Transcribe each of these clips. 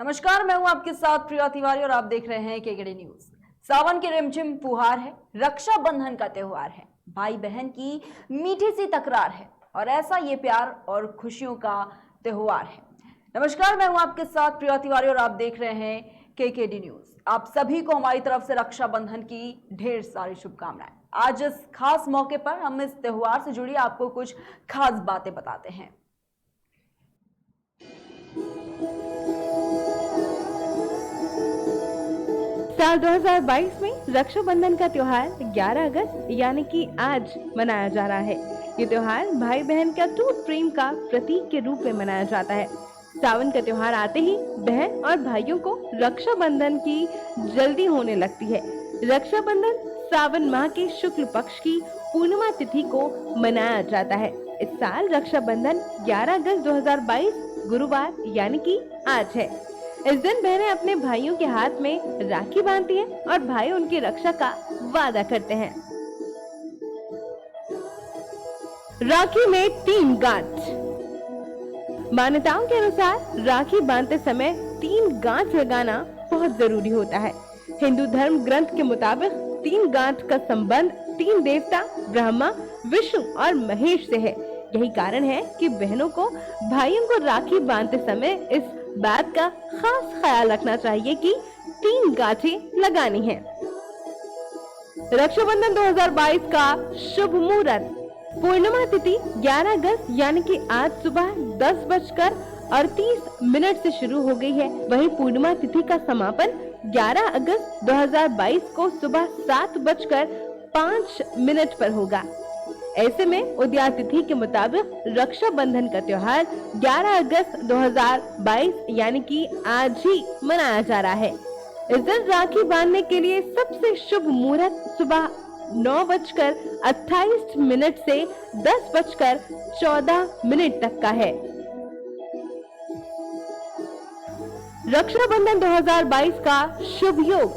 नमस्कार, मैं हूं आपके साथ प्रिया तिवारी और आप देख रहे हैं केकेडी न्यूज। सावन की रिमझिम फुहार है, रक्षाबंधन का त्योहार है, भाई बहन की मीठी सी तकरार है और ऐसा ये प्यार और खुशियों का त्योहार है। नमस्कार, मैं हूं आपके साथ प्रिया तिवारी और आप देख रहे हैं केकेडी न्यूज। आप सभी को हमारी तरफ से रक्षाबंधन की ढेर सारी शुभकामनाएं। आज इस खास मौके पर हम इस त्योहार से जुड़ी आपको कुछ खास बातें बताते हैं। साल 2022 में रक्षाबंधन का त्योहार 11 अगस्त यानी कि आज मनाया जा रहा है। ये त्योहार भाई बहन का अटूट प्रेम का प्रतीक के रूप में मनाया जाता है। सावन का त्योहार आते ही बहन और भाइयों को रक्षाबंधन की जल्दी होने लगती है। रक्षाबंधन सावन माह के शुक्ल पक्ष की पूर्णिमा तिथि को मनाया जाता है। इस साल रक्षाबंधन 11 अगस्त 2022 गुरुवार यानी कि आज है। इस दिन बहनें अपने भाइयों के हाथ में राखी बांधती हैं और भाई उनकी रक्षा का वादा करते हैं। राखी में 3 गांठ। मान्यताओं के अनुसार राखी बांधते समय 3 गांठ लगाना बहुत जरूरी होता है। हिंदू धर्म ग्रंथ के मुताबिक 3 गांठ का संबंध 3 देवता ब्रह्मा, विष्णु और महेश से है। यही कारण है कि बहनों को भाइयों को राखी बांधते समय इस बात का खास ख्याल रखना चाहिए कि 3 गांठें लगानी हैं। रक्षाबंधन 2022 का शुभ मुहूर्त। पूर्णिमा तिथि 11 अगस्त यानी कि आज सुबह 10:38 से शुरू हो गई है। वहीं पूर्णिमा तिथि का समापन 11 अगस्त 2022 को सुबह 7:05 पर होगा। ऐसे में उदया तिथि के मुताबिक रक्षाबंधन का त्योहार 11 अगस्त 2022 यानी कि आज ही मनाया जा रहा है। इस दिन राखी बांधने के लिए सबसे शुभ मुहूर्त सुबह 9:28 से 10:14 तक का है। रक्षाबंधन 2022 का शुभ योग।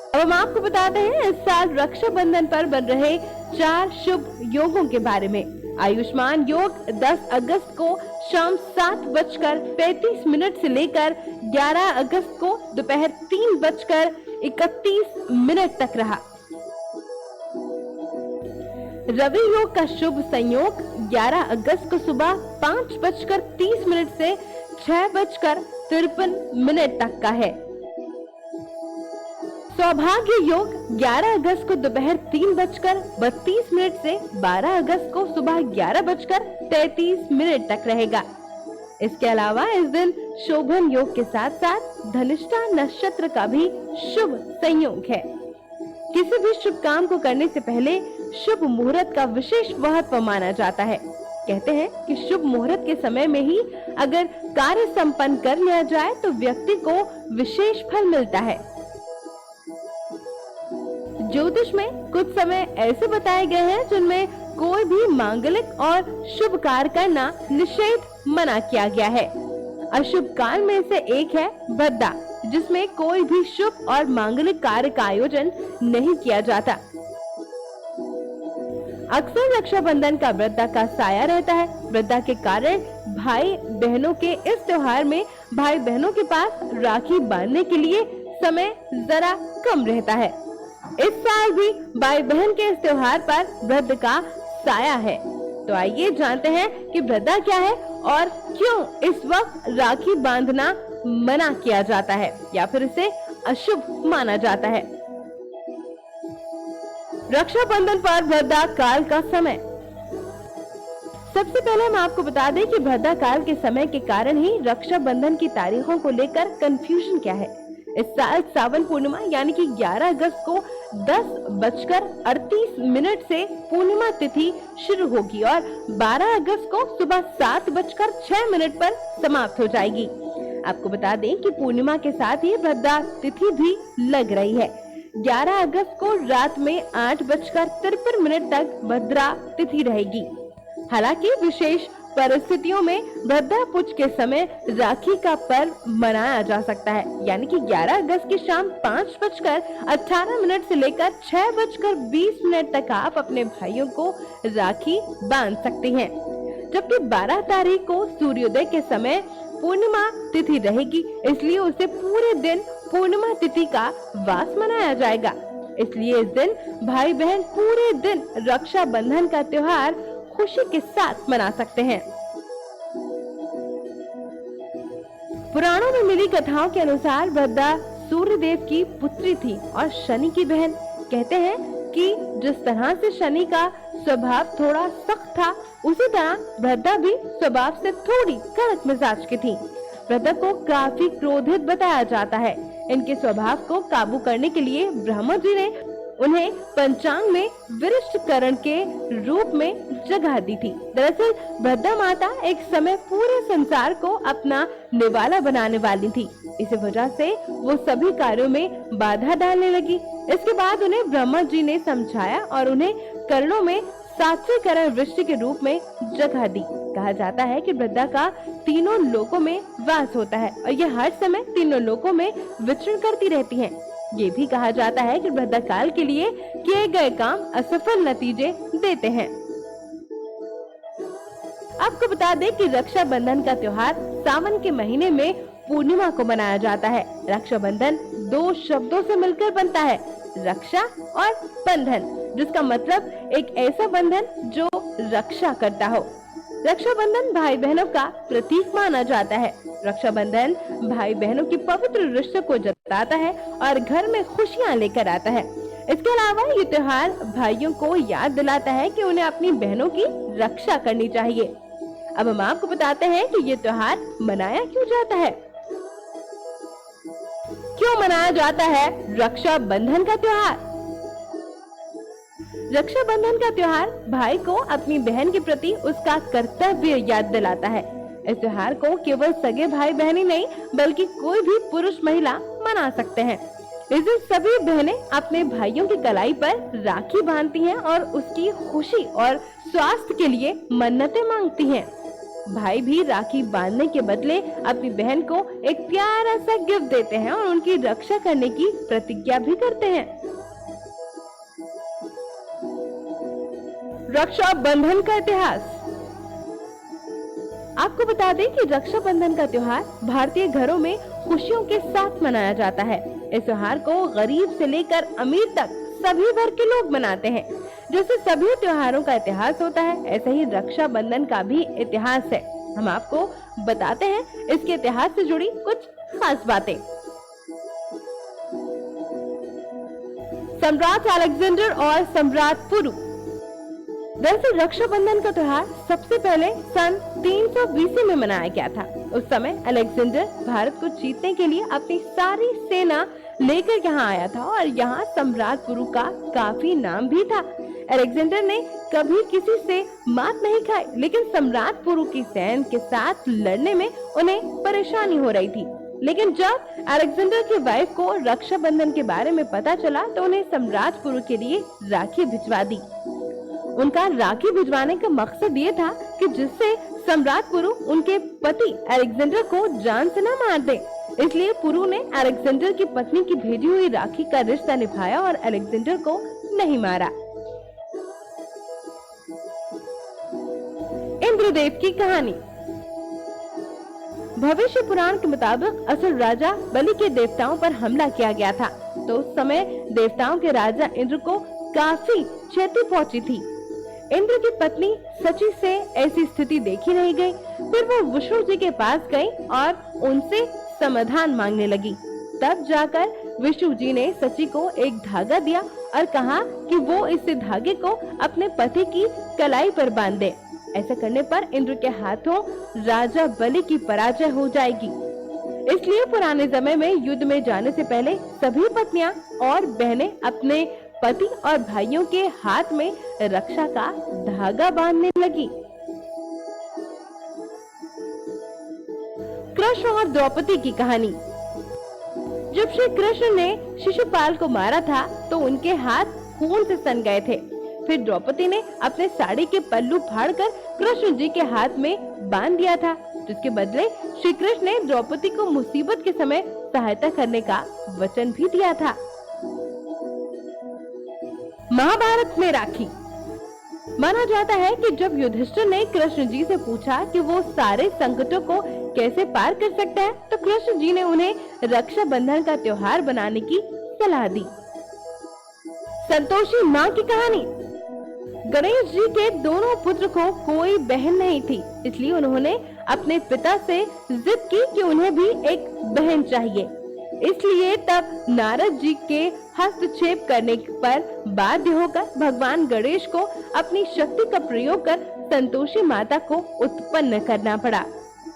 अब हम आपको बताते हैं इस साल रक्षाबंधन पर बन रहे 4 शुभ योगों के बारे में। आयुष्मान योग 10 अगस्त को शाम 7:35 से लेकर 11 अगस्त को दोपहर 3:31 तक रहा। रवि योग का शुभ संयोग 11 अगस्त को सुबह 5:30 से 6:53 तक का है। सौभाग्य योग 11 अगस्त को दोपहर 3:32 से 12 अगस्त को सुबह 11:33 तक रहेगा। इसके अलावा इस दिन शोभन योग के साथ साथ धनिष्ठा नक्षत्र का भी शुभ संयोग है। किसी भी शुभ काम को करने से पहले शुभ मुहूर्त का विशेष महत्व माना जाता है। कहते हैं कि शुभ मुहूर्त के समय में ही अगर कार्य संपन्न कर लिया जाए तो व्यक्ति को विशेष फल मिलता है। ज्योतिष में कुछ समय ऐसे बताए गए हैं जिनमें कोई भी मांगलिक और शुभ कार्य करना निषेध मना किया गया है। अशुभ काल में से एक है वृद्धा, जिसमें कोई भी शुभ और मांगलिक कार्य का आयोजन नहीं किया जाता। अक्सर रक्षाबंधन का वृद्धा का साया रहता है। वृद्धा के कारण भाई बहनों के इस त्योहार में भाई बहनों के पास राखी बांधने के लिए समय जरा कम रहता है। इस साल भी भाई बहन के इस त्योहार पर वृद्ध का साया है। तो आइए जानते हैं कि वृद्धा क्या है और क्यों इस वक्त राखी बांधना मना किया जाता है या फिर इसे अशुभ माना जाता है। रक्षाबंधन पर वृद्धा काल का समय। सबसे पहले हम आपको बता दें कि वृद्धा काल के समय के कारण ही रक्षाबंधन की तारीखों को लेकर कंफ्यूजन क्या है। इस साल सावन पूर्णिमा यानी कि 11 अगस्त को 10:38 से पूर्णिमा तिथि शुरू होगी और 12 अगस्त को सुबह 7:06 पर समाप्त हो जाएगी। आपको बता दें कि पूर्णिमा के साथ ही वृद्धा तिथि भी लग रही है। 11 अगस्त को रात में 8:53 तक भद्रा तिथि रहेगी। हालांकि विशेष परिस्थितियों में वृद्धा पुज के समय राखी का पर्व मनाया जा सकता है, यानी कि 11 अगस्त की शाम 5:18 से लेकर 6:20 तक आप अपने भाइयों को राखी बांध सकते हैं। जबकि 12 तारीख को सूर्योदय के समय पूर्णिमा तिथि रहेगी, इसलिए उसे पूरे दिन पूर्णिमा तिथि का वास मनाया जाएगा। इसलिए इस दिन भाई बहन पूरे दिन रक्षा बंधन का त्योहार खुशी के साथ मना सकते हैं। पुराणों में मिली कथाओं के अनुसार वृद्धा सूर्य देव की पुत्री थी और शनि की बहन। कहते हैं कि जिस तरह से शनि का स्वभाव थोड़ा सख्त था, उसी तरह वृद्धा भी स्वभाव से थोड़ी कड़क मिजाज की थी। वृद्धा को काफी क्रोधित बताया जाता है। इनके स्वभाव को काबू करने के लिए ब्रह्मा जी ने उन्हें पंचांग में विरिष्ट करण के रूप में जगह दी थी। दरअसल वृद्धा माता एक समय पूरे संसार को अपना निवाला बनाने वाली थी। इसी वजह से वो सभी कार्यों में बाधा डालने लगी। इसके बाद उन्हें ब्रह्मा जी ने समझाया और उन्हें करणों में सातवें करण वृष्टि के रूप में जगह दी। कहा जाता है कि वृद्धा का तीनों लोकों में वास होता है और ये हर समय तीनों लोकों में विचरण करती रहती हैं। ये भी कहा जाता है कि वृद्धा काल के लिए किए गए काम असफल नतीजे देते हैं। आपको बता दें कि रक्षा बंधन का त्योहार सावन के महीने में पूर्णिमा को मनाया जाता है। रक्षा बंधन दो शब्दों से मिलकर बनता है, रक्षा और बंधन, जिसका मतलब एक ऐसा बंधन जो रक्षा करता हो। रक्षा बंधन भाई बहनों का प्रतीक माना जाता है। रक्षा बंधन भाई बहनों की पवित्र रिश्ते को जताता है और घर में खुशियां लेकर आता है। इसके अलावा ये त्योहार भाइयों को याद दिलाता है कि उन्हें अपनी बहनों की रक्षा करनी चाहिए। अब हम आपको बताते हैं कि ये त्योहार मनाया क्यों जाता है। क्यों मनाया जाता है रक्षा बंधन का त्योहार? रक्षा बंधन का त्योहार भाई को अपनी बहन के प्रति उसका कर्तव्य याद दिलाता है। इस त्योहार को केवल सगे भाई बहन ही नहीं बल्कि कोई भी पुरुष महिला मना सकते हैं। इस दिन सभी बहनें अपने भाइयों की कलाई पर राखी बांधती हैं और उसकी खुशी और स्वास्थ्य के लिए मन्नतें मांगती हैं। भाई भी राखी बांधने के बदले अपनी बहन को एक प्यारा सा गिफ्ट देते हैं और उनकी रक्षा करने की प्रतिज्ञा भी करते हैं। रक्षा बंधन का इतिहास। आपको बता दें कि रक्षा बंधन का त्योहार भारतीय घरों में खुशियों के साथ मनाया जाता है। इस त्योहार को गरीब से लेकर अमीर तक सभी वर्ग के लोग मनाते हैं। जैसे सभी त्योहारों का इतिहास होता है, ऐसे ही रक्षा बंधन का भी इतिहास है। हम आपको बताते हैं इसके इतिहास से जुड़ी कुछ खास बातें। सम्राट अलेक्जेंडर और सम्राट पुरु। दरअसल रक्षाबंधन का त्योहार सबसे पहले सन 300 BC में मनाया गया था। उस समय अलेक्जेंडर भारत को जीतने के लिए अपनी सारी सेना लेकर यहाँ आया था और यहाँ सम्राट पुरु का काफी नाम भी था। अलेक्जेंडर ने कभी किसी से मात नहीं खाई, लेकिन सम्राट पुरु की सैन्य के साथ लड़ने में उन्हें परेशानी हो रही थी। लेकिन जब अलेक्जेंडर की वाइफ को रक्षाबंधन के बारे में पता चला तो उन्हें सम्राट पुरु के लिए राखी भिजवा दी। उनका राखी भिजवाने का मकसद ये था कि जिससे सम्राट पुरु उनके पति अलेक्जेंडर को जान से न मार दे। इसलिए पुरु ने अलेक्जेंडर की पत्नी की भेजी हुई राखी का रिश्ता निभाया और अलेक्जेंडर को नहीं मारा। इंद्रदेव की कहानी। भविष्य पुराण के मुताबिक असुर राजा बलि के देवताओं पर हमला किया गया था, तो उस समय देवताओं के राजा इंद्र को काफी क्षति पहुंची थी। इंद्र की पत्नी सची से ऐसी स्थिति देखी नहीं गई। फिर वो विष्णु जी के पास गई और उनसे समाधान मांगने लगी। तब जाकर विष्णु जी ने सची को एक धागा दिया और कहा कि वो इस धागे को अपने पति की कलाई पर बांध दे। ऐसा करने पर इंद्र के हाथों राजा बलि की पराजय हो जाएगी। इसलिए पुराने समय में युद्ध में जाने से पहले सभी पत्नियां और बहनें अपने पति और भाइयों के हाथ में रक्षा का धागा बांधने लगी। कृष्ण और द्रौपदी की कहानी। जब श्री कृष्ण ने शिशुपाल को मारा था तो उनके हाथ खून से सन गए थे। फिर द्रौपदी ने अपने साड़ी के पल्लू फाड़कर कृष्ण जी के हाथ में बांध दिया था, जिसके बदले श्री कृष्ण ने द्रौपदी को मुसीबत के समय सहायता करने का वचन भी दिया था। महाभारत में राखी। माना जाता है कि जब युधिष्ठिर ने कृष्ण जी से पूछा कि वो सारे संकटों को कैसे पार कर सकता है, तो कृष्ण जी ने उन्हें रक्षाबंधन का त्योहार बनाने की सलाह दी। संतोषी माँ की कहानी। गणेश जी के दोनों पुत्र को कोई बहन नहीं थी, इसलिए उन्होंने अपने पिता से जिद की कि उन्हें भी एक बहन चाहिए। इसलिए तब नारद जी के हस्तक्षेप करने पर बाध्य होकर भगवान गणेश को अपनी शक्ति का प्रयोग कर संतोषी माता को उत्पन्न करना पड़ा।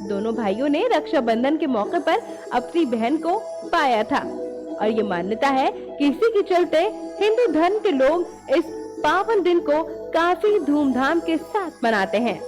दोनों भाइयों ने रक्षाबंधन के मौके पर अपनी बहन को पाया था और ये मान्यता है कि इसी के चलते हिंदू धर्म के लोग इस पावन दिन को काफी धूमधाम के साथ मनाते हैं।